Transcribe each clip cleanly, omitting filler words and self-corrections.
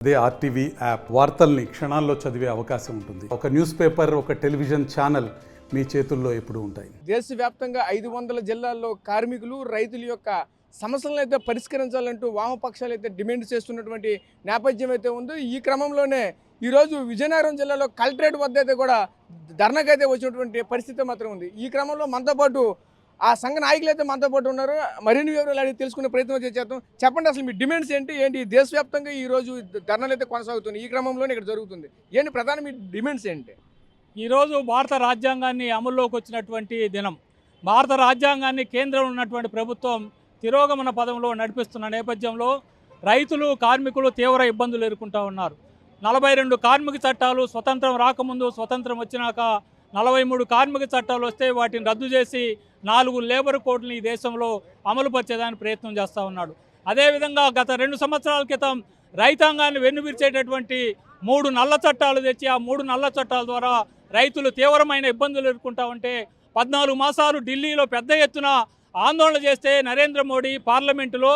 అదే RTV app వార్తల్ని క్షణాల్లో చదివే అవకాశం ఉంటుంది. ఒక న్యూస్ పేపర్, ఒక టెలివిజన్ ఛానల్ మీ చేతుల్లో ఎప్పుడూ ఉంటాయి. దేశవ్యాప్తంగా 500 జిల్లాల్లో కార్మికులు, రైతుల యొక్క సమస్యలను అయితే పరిష్కరించాలంటూ వామపక్షాలు అయితే డిమాండ్ చేస్తున్నటువంటి నేపథ్యం అయితే ఉందో, ఈ క్రమంలోనే ఈరోజు విజయనగరం జిల్లాలో కలెక్టరేట్ వద్ద అయితే కూడా ధర్నాకైతే వచ్చినటువంటి పరిస్థితి మాత్రం ఉంది. ఈ క్రమంలో మనతో పాటు ఆ సంఘ నాయకులు అయితే మనతో పాటు ఉన్నారు. మరిన్ని వివరాలు అడిగి తెలుసుకునే ప్రయత్నం చేద్దాం. చెప్పండి, అసలు మీ డిమాండ్స్ ఏంటి? దేశవ్యాప్తంగా ఈరోజు ధర్నాలు అయితే కొనసాగుతున్నాయి, ఈ క్రమంలోనే ఇక్కడ జరుగుతుంది. ఏంటి ప్రధాన మీ డిమాండ్స్ ఏంటి? ఈరోజు భారత రాజ్యాంగాన్ని అమల్లోకి వచ్చినటువంటి దినం. భారత రాజ్యాంగాన్ని కేంద్రంలో ఉన్నటువంటి ప్రభుత్వం తిరోగమన పదంలో నడిపిస్తున్న నేపథ్యంలో రైతులు, కార్మికులు తీవ్ర ఇబ్బందులు ఎదుర్కొంటూ ఉన్నారు. 42 కార్మిక చట్టాలు స్వతంత్రం రాకముందు, స్వతంత్రం వచ్చినాక 43 కార్మిక చట్టాలు వస్తే వాటిని రద్దు చేసి 4 లేబర్ కోడ్లను ఈ దేశంలో అమలుపరిచేదానికి ప్రయత్నం చేస్తూ ఉన్నాడు. అదేవిధంగా గత 2 సంవత్సరాల క్రితం రైతాంగాన్ని వెన్నువిరిచేటటువంటి 3 నల్ల చట్టాలు తెచ్చి ఆ 3 నల్ల చట్టాల ద్వారా రైతులు తీవ్రమైన ఇబ్బందులు ఎదుర్కొంటా ఉంటే 14 మాసాలు ఢిల్లీలో పెద్ద ఎత్తున ఆందోళన చేస్తే నరేంద్ర మోడీ పార్లమెంటులో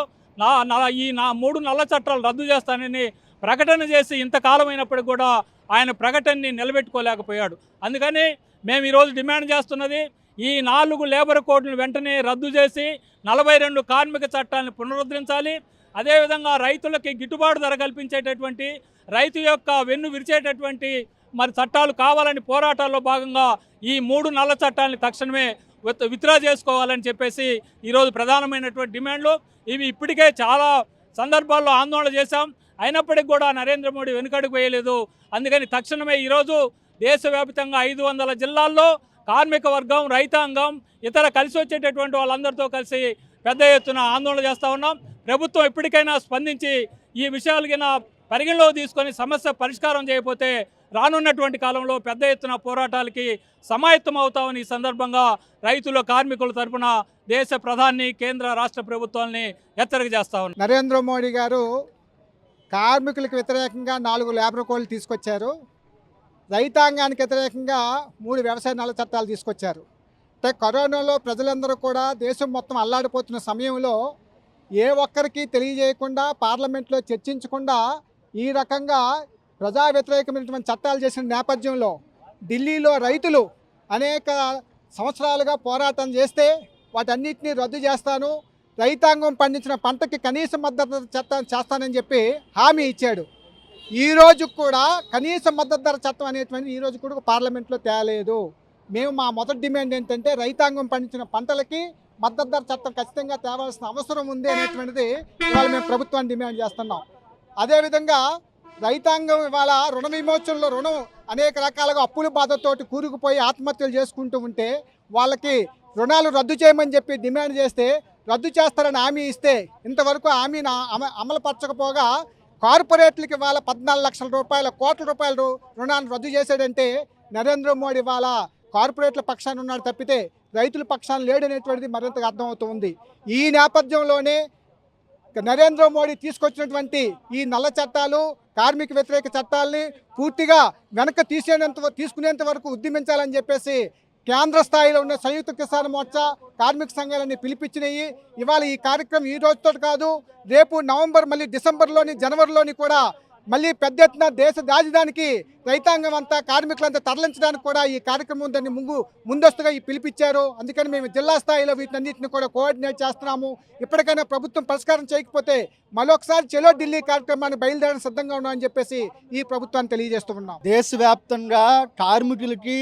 ఈ 3 నల్ల చట్టాలు రద్దు చేస్తానని ప్రకటన చేసి ఇంతకాలమైనప్పటికీ కూడా ఆయన ప్రకటనని నిలబెట్టుకోలేకపోయాడు. అందుకని మేము ఈరోజు డిమాండ్ చేస్తున్నది, ఈ 4 లేబర్ కోడ్లను వెంటనే రద్దు చేసి 42 కార్మిక చట్టాలను పునరుద్ధరించాలి. అదేవిధంగా రైతులకి గిట్టుబాటు ధర కల్పించేటటువంటి, రైతు యొక్క వెన్ను విరిచేటటువంటి చట్టాలు కావాలని పోరాటాల్లో భాగంగా ఈ 3 నల్ల చట్టాలని తక్షణమే విత్డ్రా చేసుకోవాలని చెప్పేసి ఈరోజు ప్రధానమైనటువంటి డిమాండ్లు ఇవి. ఇప్పటికే చాలా సందర్భాల్లో ఆందోళన చేశాం, అయినప్పటికీ కూడా నరేంద్ర మోడీ వెనుకడుగు వేయలేదు. అందుకని తక్షణమే ఈరోజు దేశవ్యాప్తంగా 500 జిల్లాల్లో కార్మిక వర్గం, రైతాంగం, ఇతర కలిసి వచ్చేటటువంటి వాళ్ళందరితో కలిసి పెద్ద ఎత్తున ఆందోళన చేస్తూ ఉన్నాం. ప్రభుత్వం ఇప్పటికైనా స్పందించి ఈ విషయాలకినా పరిగణలోకి తీసుకొని సమస్య పరిష్కారం చేయకపోతే రానున్నటువంటి కాలంలో పెద్ద ఎత్తున పోరాటాలకి సమాయత్తం అవుతామని ఈ సందర్భంగా రైతుల, కార్మికుల తరఫున దేశ ప్రధాని, కేంద్ర రాష్ట్ర ప్రభుత్వాలని హెచ్చరిక చేస్తా ఉన్నారు. నరేంద్ర మోడీ గారు కార్మికులకు వ్యతిరేకంగా 4 లేబర్ కోడ్లు తీసుకొచ్చారు. రైతాంగానికి వ్యతిరేకంగా 3 వ్యవసాయ నల్ల చట్టాలు తీసుకొచ్చారు. అంటే కరోనాలో ప్రజలందరూ కూడా దేశం మొత్తం అల్లాడిపోతున్న సమయంలో ఏ ఒక్కరికి తెలియజేయకుండా, పార్లమెంట్లో చర్చించకుండా ఈ రకంగా ప్రజా వ్యతిరేకమైనటువంటి చట్టాలు చేసిన నేపథ్యంలో ఢిల్లీలో రైతులు అనేక సంవత్సరాలుగా పోరాటం చేస్తే వాటన్నిటినీ రద్దు చేస్తాను, రైతాంగం పండించిన పంటకి కనీస మద్దతు చట్టం చేస్తానని చెప్పి హామీ ఇచ్చాడు. ఈరోజు కూడా కనీస మద్దతు ధర చట్టం అనేటువంటి ఈరోజు కూడా పార్లమెంట్లో తేలేదు. మేము మా మొదటి డిమాండ్ ఏంటంటే రైతాంగం పండించిన పంటలకి మద్దతు ధర చట్టం ఖచ్చితంగా తేవాల్సిన అవసరం ఉంది అనేటువంటిది ఇవాళ మేము ప్రభుత్వాన్ని డిమాండ్ చేస్తున్నాం. అదేవిధంగా రైతాంగం ఇవాళ రుణ విమోచనలో అనేక రకాలుగా అప్పుల బాధతోటి కూరుకుపోయి ఆత్మహత్యలు చేసుకుంటూ ఉంటే వాళ్ళకి రుణాలు రద్దు చేయమని చెప్పి డిమాండ్ చేస్తే రద్దు చేస్తారని హామీ ఇస్తే ఇంతవరకు హామీని అమలుపరచకపోగా కార్పొరేట్లకి వాళ్ళ 14 లక్షల రూపాయల, కోట్ల రూపాయల రుణాన్ని రద్దు చేశాడంటే నరేంద్ర మోడీ వాళ్ళ కార్పొరేట్ల పక్షాన ఉన్నాడు తప్పితే రైతుల పక్షాన లేడనేటువంటిది మరింతగా అర్థమవుతుంది. ఈ నేపథ్యంలోనే నరేంద్ర మోడీ తీసుకొచ్చినటువంటి ఈ నల్ల చట్టాలు, కార్మిక వ్యతిరేక చట్టాలని పూర్తిగా వెనక్కి తీసుకునేంత వరకు ఉద్యమించాలని చెప్పేసి కేంద్ర స్థాయిలో ఉన్న సంయుక్త కిసాన్ మోర్చా కార్మిక సంఘాలన్నీ పిలిపించినాయి. ఇవాళ ఈ కార్యక్రమం ఈ రోజుతో కాదు, రేపు నవంబర్, మళ్ళీ డిసెంబర్లోని, జనవరిలోని కూడా మళ్ళీ పెద్ద ఎత్తున దేశ రాజధానికి రైతాంగం అంతా, కార్మికులంతా తరలించడానికి కూడా ఈ కార్యక్రమం దాన్ని ముందస్తుగా పిలిపించారు. అందుకని మేము జిల్లా స్థాయిలో వీటన్నిటిని కూడా కోఆర్డినేట్ చేస్తున్నాము. ఇప్పటికైనా ప్రభుత్వం పరిష్కారం చేయకపోతే మరొకసారి చలో ఢిల్లీ కార్యక్రమాన్ని బయలుదేరడానికి సిద్ధంగా ఉన్నామని చెప్పేసి ఈ ప్రభుత్వాన్ని తెలియజేస్తూ ఉన్నాం. దేశవ్యాప్తంగా కార్మికులకి,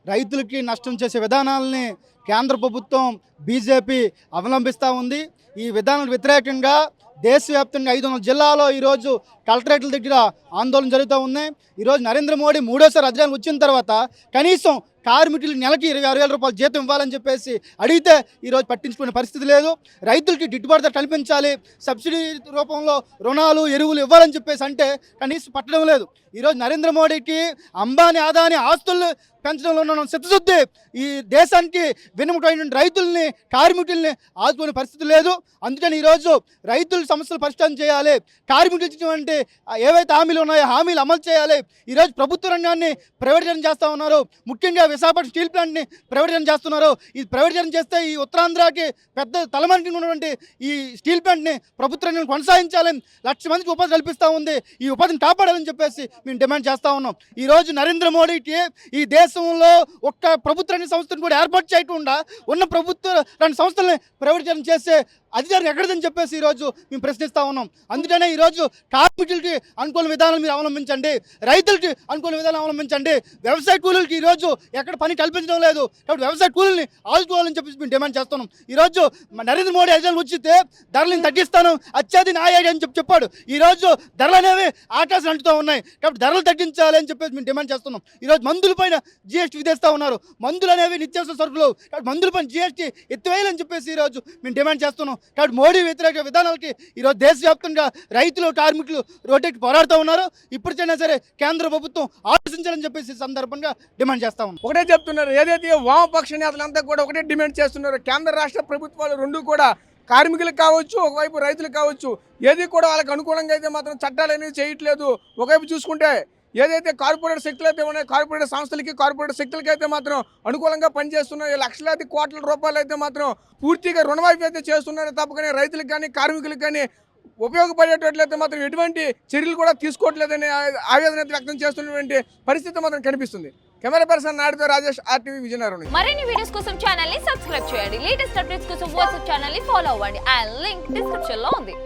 రైతులకి నష్టం చేసే విధానాలని కేంద్ర ప్రభుత్వం, బీజేపీ అవలంబిస్తూ ఉంది. ఈ విధానాలకు వ్యతిరేకంగా దేశవ్యాప్తంగా 500 జిల్లాలో ఈరోజు కలెక్టరేట్ల దగ్గర ఆందోళన జరుగుతూ ఉన్నాయి. ఈరోజు నరేంద్ర మోడీ 3వ అధికారానికి వచ్చిన తర్వాత కనీసం కార్మికులు నెలకి 26,000 రూపాయలు జీతం ఇవ్వాలని చెప్పేసి అడిగితే ఈరోజు పట్టించుకునే పరిస్థితి లేదు. రైతులకి గిట్టుబాటు ధర కల్పించాలి, సబ్సిడీ రూపంలో రుణాలు, ఎరువులు ఇవ్వాలని చెప్పేసి అంటే కనీసం పట్టడం లేదు. ఈరోజు నరేంద్ర మోడీకి అంబానీ, అదానీ ఆస్తులు పెంచడంలో ఉన్న చిత్తశుద్ధి ఈ దేశానికి వెన్నుముకైన రైతుల్ని, కార్మికుల్ని ఆదుకునే పరిస్థితి లేదు. అందుకని ఈరోజు రైతుల సమస్యలు పరిష్కారం చేయాలి, కార్మికులు ఇచ్చినటువంటి ఏవైతే హామీలు ఉన్నాయో హామీలు అమలు చేయాలి. ఈరోజు ప్రభుత్వ రంగాన్ని ప్రైవేటీకరణ చేస్తూ ఉన్నారు. ముఖ్యంగా విశాఖపట్నం స్టీల్ ప్లాంట్ని ప్రైవేటీకరణ చేస్తున్నారు. ఈ ప్రైవేటీకరణ చేస్తే ఈ ఉత్తరాంధ్రకి పెద్ద తలమానికంగా ఉన్నటువంటి ఈ స్టీల్ ప్లాంట్ని ప్రభుత్వం కొనసాగించాలని 1,00,000 మందికి ఉపాధి కల్పిస్తూ ఉంది. ఈ ఉపాధిని కాపాడాలని చెప్పేసి మేము డిమాండ్ చేస్తూ ఉన్నాం. ఈరోజు నరేంద్ర మోడీకి ఈ దేశంలో ఒక్క ప్రభుత్వ రంగ సంస్థను కూడా ఏర్పాటు చేయకుండా ఉన్న ప్రభుత్వ రంగ సంస్థలని ప్రైవేటీకరణ చేసే అధికారం ఎక్కడిదని చెప్పేసి ఈరోజు మేము ప్రశ్నిస్తూ ఉన్నాం. అందుకనే ఈరోజు కార్మికులకి అనుకూల విధానాలు మీరు అవలంబించండి, రైతులకి అనుకూల విధానం అవలంబించండి. వ్యవసాయ కూలీలకి ఈరోజు ఎక్కడ పని కల్పించడం లేదు కాబట్టి వ్యవసాయ కూలీని ఆదుకోవాలని చెప్పేసి మేము డిమాండ్ చేస్తున్నాం. ఈరోజు నరేంద్ర మోడీ అధికారులు వచ్చితే ధరలను తగ్గిస్తాను అత్యాది నా ఐడియా అని చెప్పాడు. ఈరోజు ధరలు అనేవి ఆకాశం అంటుతూ ఉన్నాయి కాబట్టి ధరలు తగ్గించాలి అని చెప్పేసి మేము డిమాండ్ చేస్తున్నాం. ఈరోజు మందుల పైన GST విధిస్తూ ఉన్నారు. మందులు అనేవి నిత్యావసర సరుకులు కాబట్టి మందుల పైన GST ఎత్తివేయాలని చెప్పేసి ఈరోజు మేము డిమాండ్ చేస్తున్నాం. కాబట్టి మోడీ వ్యతిరేక విధానాలకి ఈరోజు దేశవ్యాప్తంగా రైతులు కార్మికులు రోడ్డుకి పోరాడుతూ ఉన్నారు. ఇప్పటికైనా సరే కేంద్ర ప్రభుత్వం ఆలోచించాలని చెప్పేసి సందర్భంగా డిమాండ్ చేస్తా ఉన్నాం. ఒకటే చెప్తున్నారు, ఏదైతే వామపక్ష నేతలంతా కూడా ఒకటే డిమాండ్ చేస్తున్నారు. కేంద్ర రాష్ట్ర ప్రభుత్వాలు రెండు కూడా కార్మికులకు కావచ్చు, ఒకవైపు రైతులకు కావచ్చు, ఏది కూడా వాళ్ళకి అనుకూలంగా అయితే మాత్రం చట్టాలు అనేవి చేయట్లేదు. ఒకవైపు చూసుకుంటే ఏదైతే కార్పొరేట్ శక్తులు అయితే ఉన్నాయో కార్పొరేట్ సంస్థలకి కార్పొరేట్ శక్తులకి అయితే మాత్రం అనుకూలంగా పనిచేస్తున్నాయి. లక్షలాది కోట్ల రూపాయలు అయితే మాత్రం పూర్తిగా రుణమాఫీ అయితే చేస్తున్నారు తప్పకనే రైతులకు కానీ కార్మికులకు కానీ ఉపయోగపడేటట్లయితే మాత్రం ఎటువంటి చర్యలు కూడా తీసుకోవట్లేదని ఆవేదన వ్యక్తం చేస్తున్నటువంటి పరిస్థితి మాత్రం కనిపిస్తుంది. కెమెరా పర్సన్ నాయుడుతో రాజేష్, RTV విజయనగరం. మరిన్ని వీడియోస్ కోసం ఛానల్ ని సబ్స్క్రైబ్ చేయండి. లేటెస్ట్ అప్డేట్స్ కోసం వాట్సాప్ ఛానల్ ని ఫాలో అవ్వండి. ఆ లింక్ డిస్క్రిప్షన్ లో ఉంది.